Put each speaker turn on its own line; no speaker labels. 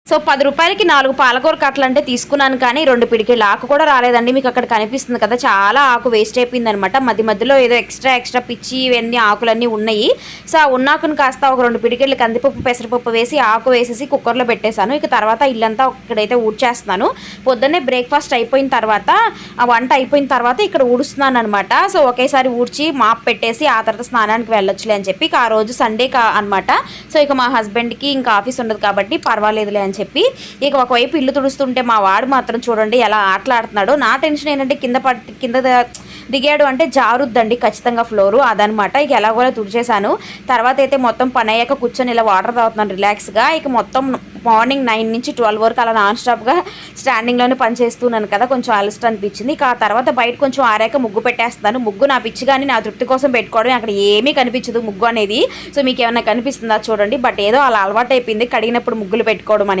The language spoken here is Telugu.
సో 10 రూపాయలకి 4 పాలకూర కట్టలు అంటే తీసుకున్నాను, కానీ 2 పిడికిళ్ళ ఆకు కూడా రాలేదండి. మీకు అక్కడ కనిపిస్తుంది కదా, చాలా ఆకు వేస్ట్ అయిపోయింది అనమాట. మధ్యలో ఏదో ఎక్స్ట్రా పిచ్చి ఇవన్నీ ఆకులన్నీ ఉన్నాయి. సో ఆ ఉన్నాకును కాస్త ఒక 2 పిడికిళ్ళు కందిపప్పు పెసరపప్పు వేసి ఆకు వేసేసి కుక్కర్లో పెట్టేశాను. ఇక తర్వాత ఇల్లంతా ఇక్కడైతే ఊడ్చేస్తున్నాను. పొద్దున్నే బ్రేక్ఫాస్ట్ అయిపోయిన తర్వాత, ఆ వంట అయిపోయిన తర్వాత ఇక్కడ ఊడుస్తున్నాను అనమాట. సో ఒకేసారి ఊడ్చి మాప్ పెట్టేసి ఆ తర్వాత స్నానానికి వెళ్ళొచ్చులే అని చెప్పి, ఇక ఆ రోజు సండే అనమాట. సో ఇక మా హస్బెండ్కి ఇంకా ఆఫీస్ ఉండదు కాబట్టి పర్వాలేదులే అని చెప్పి ఇక ఒకవైపు ఇల్లు తుడుస్తుంటే మా వాడు మాత్రం చూడండి ఎలా ఆటలాడుతున్నాడు. నా టెన్షన్ ఏంటంటే కింద దిగాడు అంటే జారుద్దండి ఖచ్చితంగా ఫ్లోరు, అదనమాట. ఇక ఎలాగోలా తుడిచేశాను. తర్వాత అయితే మొత్తం పని అయ్యాక కూర్చొని ఇలా వాటర్ తాగుతున్నాను రిలాక్స్గా. ఇక మొత్తం మార్నింగ్ 9 నుంచి 12 వరకు అలా నాన్ స్టాప్గా స్టాండింగ్లోనే పని చేస్తున్నాను కదా, కొంచెం అలసట అనిపించింది. ఇక ఆ తర్వాత బయట కొంచెం ఆరాక ముగ్గు పెట్టేస్తున్నాను. ముగ్గు నా పిచ్చి కానీ నా తృప్తి కోసం పెట్టుకోవడం, అక్కడ ఏమీ కనిపించదు ముగ్గు అనేది. సో మీకు ఏమైనా కనిపిస్తుందా చూడండి, బట్ ఏదో అలా అలవాటు అయిపోయింది కడిగినప్పుడు ముగ్గులు పెట్టుకోవడం అనేది.